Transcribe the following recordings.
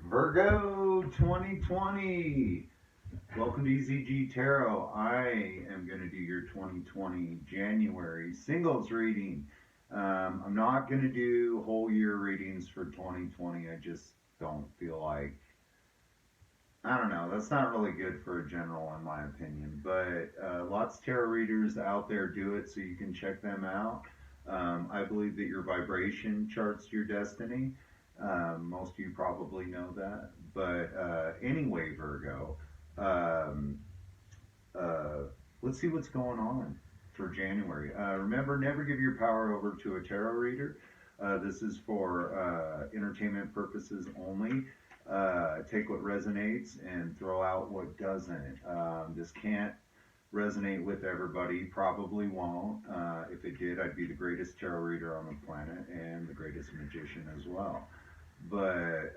Virgo 2020. Welcome to EZG Tarot. I am going to do your 2020 January singles reading. I'm not going to do whole year readings for 2020. I just don't feel like, I don't know, that's not really good for a general in my opinion. But lots of tarot readers out there do it, so you can check them out. I believe that your vibration charts your destiny. Most of you probably know that. But anyway, Virgo, let's see what's going on for January. Remember, never give your power over to a tarot reader. This is for entertainment purposes only. Take what resonates and throw out what doesn't. This can't resonate with everybody, probably won't. If it did, I'd be the greatest tarot reader on the planet and the greatest magician as well. But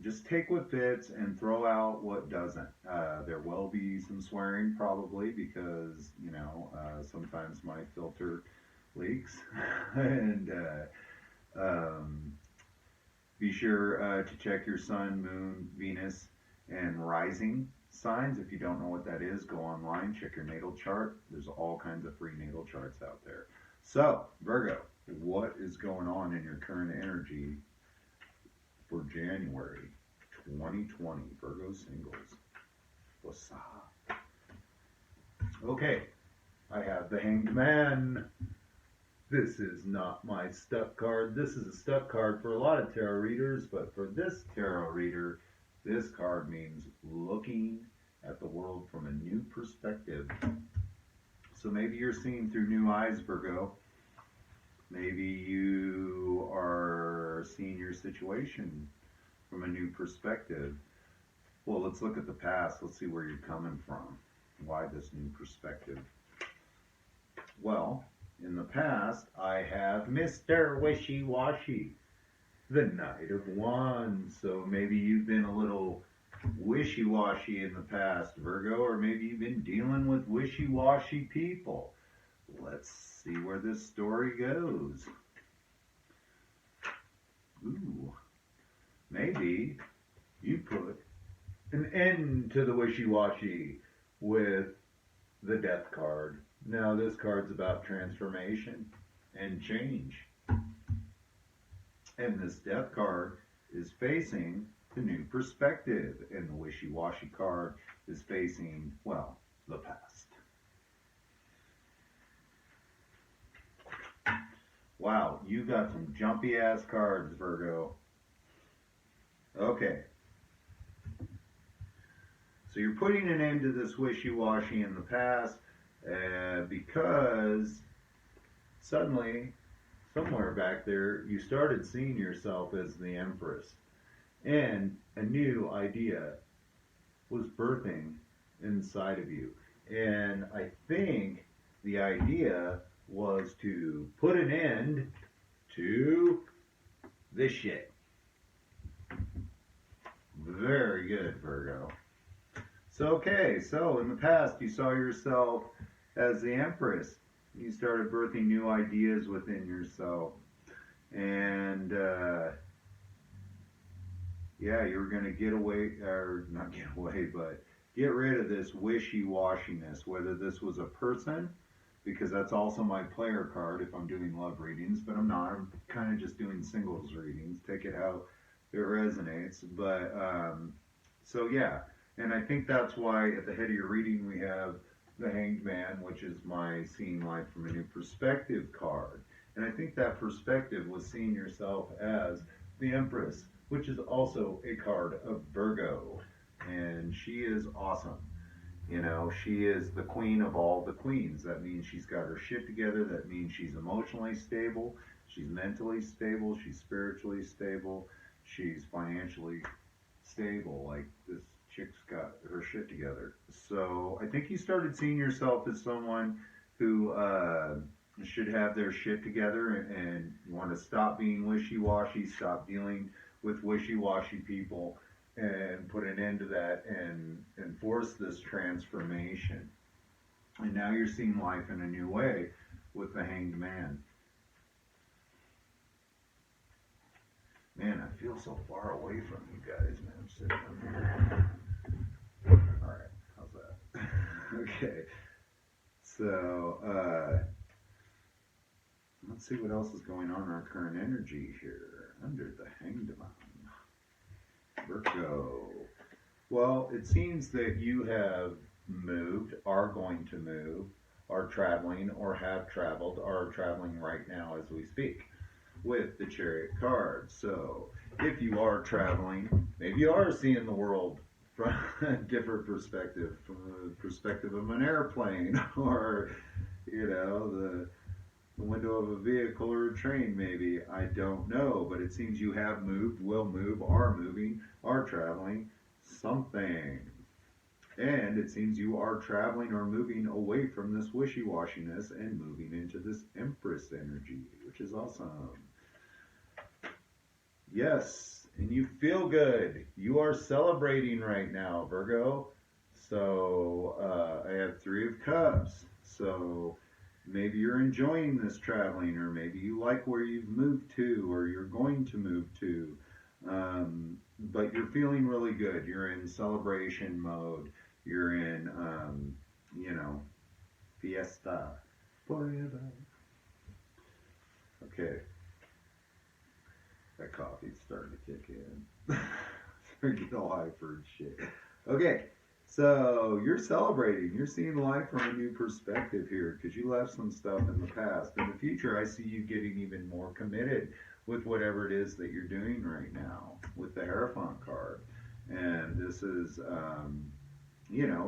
just take what fits and throw out what doesn't. There will be some swearing probably because, you know, sometimes my filter leaks. And be sure to check your sun, moon, Venus, and rising signs. If you don't know what that is, go online, check your natal chart. There's all kinds of free natal charts out there. So, Virgo, what is going on in your current energy for January 2020? Virgo Singles. What's up? Okay, I have the Hanged Man. This is not my stuck card. This is a stuck card for a lot of tarot readers, but for this tarot reader, this card means looking at the world from a new perspective. So maybe you're seeing through new eyes, Virgo. Maybe you are seeing your situation from a new perspective. Well, let's look at the past. Let's see where you're coming from. Why this new perspective? Well, in the past, I have Mr. Wishy-Washy, the Knight of Wands. So maybe you've been a little wishy-washy in the past, Virgo, or maybe you've been dealing with wishy-washy people. Let's see where this story goes. Ooh, maybe you put an end to the wishy-washy with the Death card. Now this card's about transformation and change. And this Death card is facing the new perspective. And the wishy-washy card is facing, well, the past. Wow, you got some jumpy ass cards, Virgo. Okay. So you're putting an end to this wishy-washy in the past because suddenly, somewhere back there, you started seeing yourself as the Empress. And a new idea was birthing inside of you. And I think the idea was to put an end to this shit. Very good, Virgo. So in the past you saw yourself as the Empress. You started birthing new ideas within yourself. And yeah, you were going to get away, or not get away, but get rid of this wishy-washiness, whether this was a person, because that's also my player card if I'm doing love readings, but I'm not. I'm kind of just doing singles readings. Take it how it resonates. But, so yeah. And I think that's why at the head of your reading we have the Hanged Man, which is my seeing life from a new perspective card. And I think that perspective was seeing yourself as the Empress, which is also a card of Virgo. And she is awesome. You know, she is the queen of all the queens. That means she's got her shit together. That means she's emotionally stable. She's mentally stable. She's spiritually stable. She's financially stable. Like, this chick's got her shit together. So I think you started seeing yourself as someone who should have their shit together, and you want to stop being wishy-washy, stop dealing with wishy-washy people, and put an end to that and force this transformation. And now you're seeing life in a new way with the Hanged Man. Man, I feel so far away from you guys, man. I'm sitting up here. Alright, how's that? Okay. So, let's see what else is going on in our current energy here. Under the Hanged Man. Virgo. Well, it seems that you have moved, are going to move, are traveling, or have traveled, are traveling right now as we speak with the Chariot card. So, if you are traveling, maybe you are seeing the world from a different perspective, from the perspective of an airplane, or, the window of a vehicle or a train, maybe. I don't know, but it seems you have moved, will move, are moving, are traveling, something. And it seems you are traveling or moving away from this wishy-washiness and moving into this Empress energy, which is awesome. Yes, and you feel good. You are celebrating right now, Virgo. So I have Three of Cups. So maybe you're enjoying this traveling, or maybe you like where you've moved to, or you're going to move to. But you're feeling really good. You're in celebration mode. You're in, fiesta forever. Okay. That coffee's starting to kick in. Get all hyper and shit. Okay. So you're celebrating. You're seeing life from a new perspective here because you left some stuff in the past. In the future, I see you getting even more committed with whatever it is that you're doing right now with the Hierophant card. And this is,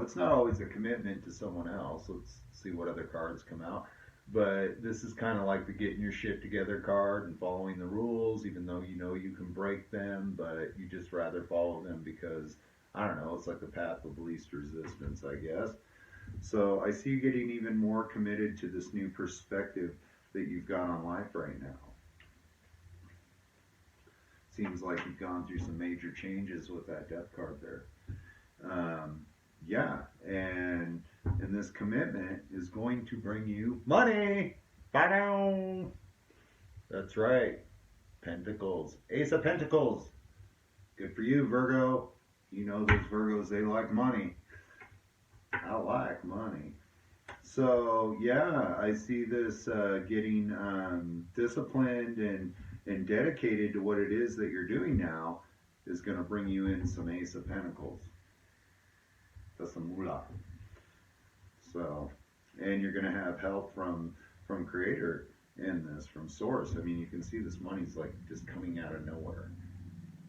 it's not always a commitment to someone else. Let's see what other cards come out. But this is kind of like the getting your shit together card and following the rules, even though you know you can break them, but you just rather follow them because, I don't know, it's like the path of least resistance, I guess. So I see you getting even more committed to this new perspective that you've got on life right now. Seems like you've gone through some major changes with that Death card there. And this commitment is going to bring you money. Ba-down. That's right. Pentacles. Ace of Pentacles. Good for you, Virgo. You know those Virgos, they like money. I like money. So, yeah, I see this getting disciplined and dedicated to what it is that you're doing now is going to bring you in some Ace of Pentacles. That's some moolah. So, and you're going to have help from Creator in this, from Source. I mean, you can see this money's like just coming out of nowhere.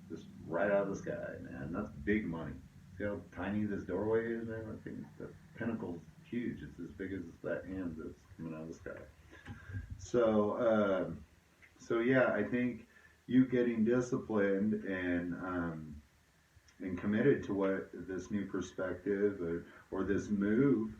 Just right out of the sky, man. That's big money. See how tiny this doorway is, man? I think the pentacle's huge. It's as big as that hand that's coming out of the sky. So yeah, I think you getting disciplined and committed to what this new perspective or this move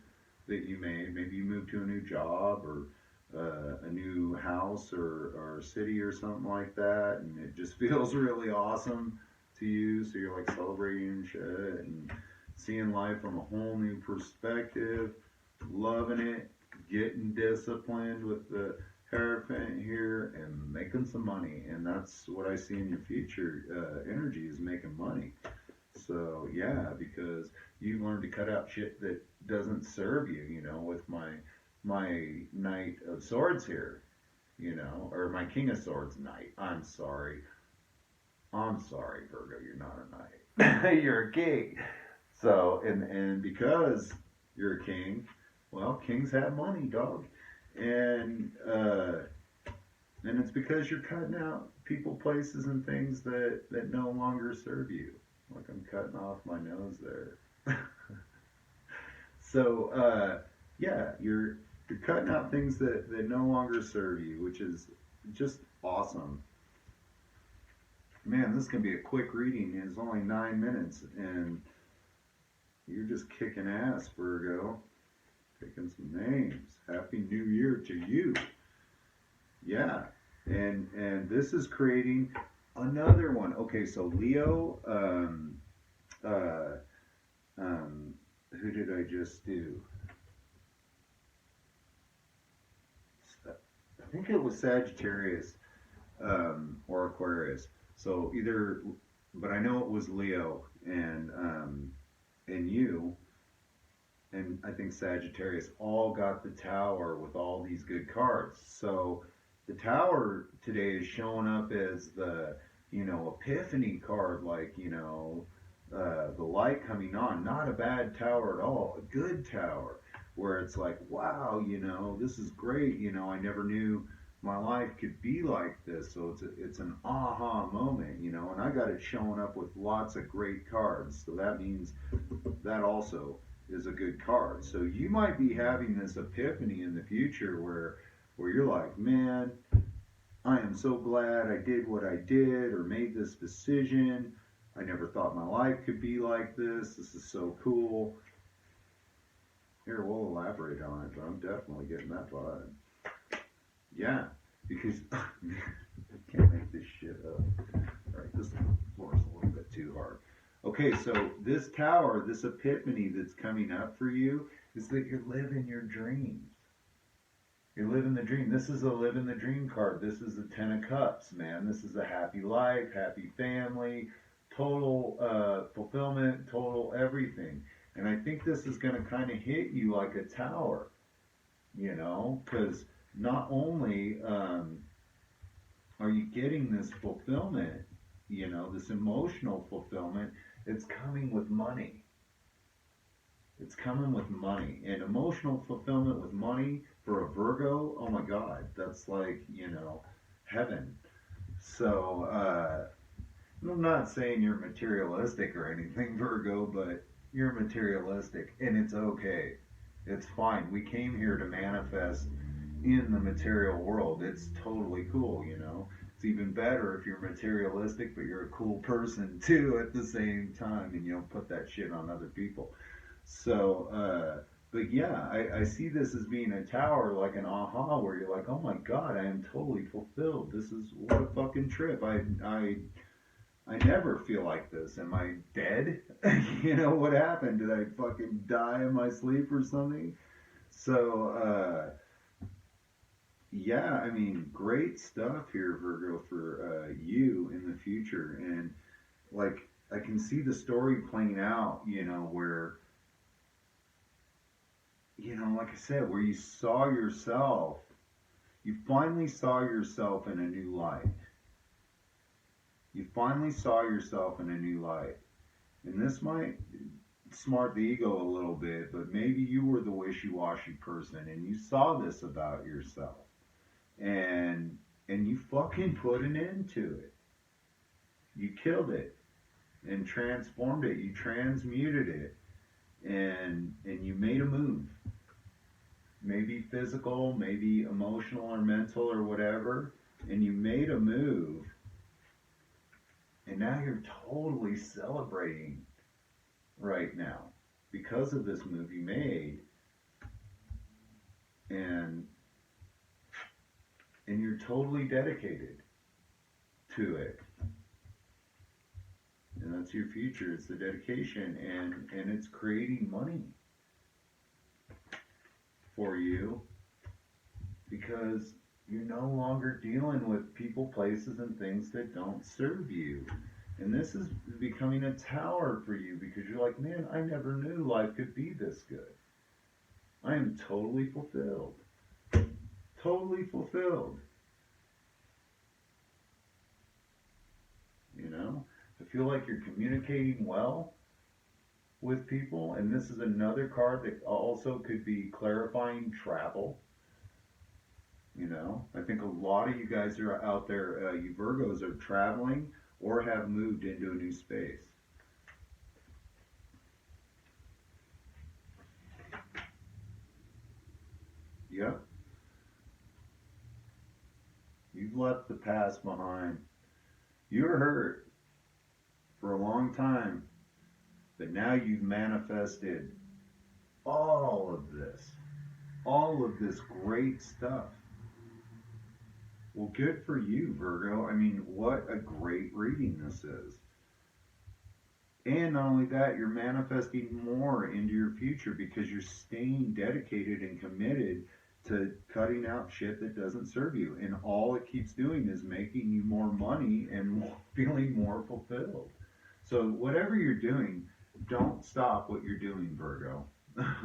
that you made. Maybe you moved to a new job or a new house or city or something like that, and it just feels really awesome to you. So you're like celebrating and shit and seeing life from a whole new perspective, loving it, getting disciplined with the Hierophant here, and making some money. And that's what I see in your future energy is making money. So yeah, because you learn to cut out shit that doesn't serve you, with my Knight of Swords here, or my King of Swords Knight. I'm sorry, Virgo, you're not a knight. You're a king. So, and because you're a king, well, kings have money, dog. And it's because you're cutting out people, places, and things that no longer serve you. Like I'm cutting off my nose there. So, yeah, you're cutting out things that no longer serve you, which is just awesome. Man, this can be a quick reading. It's only 9 minutes, and you're just kicking ass, Virgo. Picking some names. Happy New Year to you. Yeah, and this is creating another one. Okay, so Leo, who did I just do? I think it was Sagittarius or Aquarius. So either, but I know it was Leo and you and I think Sagittarius all got the Tower with all these good cards. So the Tower today is showing up as the, Epiphany card, like, the light coming on. Not a bad Tower at all, a good Tower, where it's like, wow, this is great. I never knew my life could be like this. So it's an aha moment, and I got it showing up with lots of great cards. So that means that also is a good card. So you might be having this epiphany in the future where you're like, man, I am so glad I did what I did or made this decision. I never thought my life could be like this. This is so cool. Here, we'll elaborate on it, but I'm definitely getting that vibe. Yeah, because I can't make this shit up. All right, this floor's a little bit too hard. Okay, so this Tower, this epiphany that's coming up for you is that you're living your dreams. You're living the dream. This is a living the dream card. This is the Ten of Cups, man. This is a happy life, happy family, total fulfillment, total everything. And I think this is going to kind of hit you like a tower, because not only are you getting this fulfillment, this emotional fulfillment, it's coming with money. It's coming with money. And emotional fulfillment with money for a Virgo, oh my God, that's like, heaven. So, I'm not saying you're materialistic or anything, Virgo, but you're materialistic, and it's okay. It's fine. We came here to manifest in the material world. It's totally cool, It's even better if you're materialistic, but you're a cool person too at the same time, and you don't put that shit on other people. So, but yeah, I see this as being a tower, like an aha, where you're like, oh my God, I am totally fulfilled. This is what a fucking trip. I never feel like this. Am I dead? What happened? Did I fucking die in my sleep or something? So, yeah, I mean, great stuff here, Virgo, for you in the future. And, like, I can see the story playing out, where, like I said, where you saw yourself, you finally saw yourself in a new light. You finally saw yourself in a new light. And this might smart the ego a little bit, but maybe you were the wishy-washy person and you saw this about yourself. And you fucking put an end to it. You killed it and transformed it. You transmuted it. And you made a move. Maybe physical, maybe emotional or mental or whatever. And you made a move. And now you're totally celebrating right now because of this move you made. And you're totally dedicated to it. And that's your future. It's the dedication, and it's creating money for you because you're no longer dealing with people, places, and things that don't serve you. And this is becoming a tower for you because you're like, man, I never knew life could be this good. I am totally fulfilled. Totally fulfilled. I feel like you're communicating well with people. And this is another card that also could be clarifying travel. I think a lot of you guys are out there, you Virgos are traveling or have moved into a new space. Yep. You've left the past behind. You were hurt for a long time, but now you've manifested all of this great stuff. Well, good for you, Virgo. I mean, what a great reading this is. And not only that, you're manifesting more into your future because you're staying dedicated and committed to cutting out shit that doesn't serve you. And all it keeps doing is making you more money and more, feeling more fulfilled. So whatever you're doing, don't stop what you're doing, Virgo.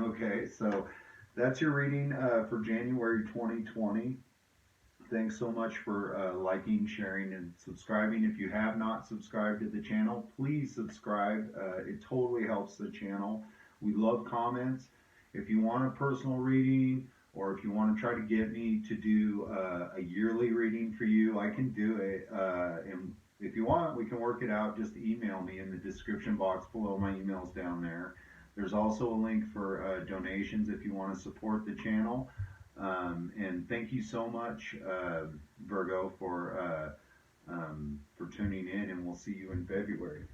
Okay, so that's your reading for January 2020. Thanks so much for liking, sharing, and subscribing. If you have not subscribed to the channel, please subscribe. It totally helps the channel. We love comments. If you want a personal reading, or if you want to try to get me to do a yearly reading for you, I can do it. And if you want, we can work it out. Just email me in the description box below. My email's down there. There's also a link for donations if you want to support the channel. And thank you so much, Virgo, for tuning in, and we'll see you in February.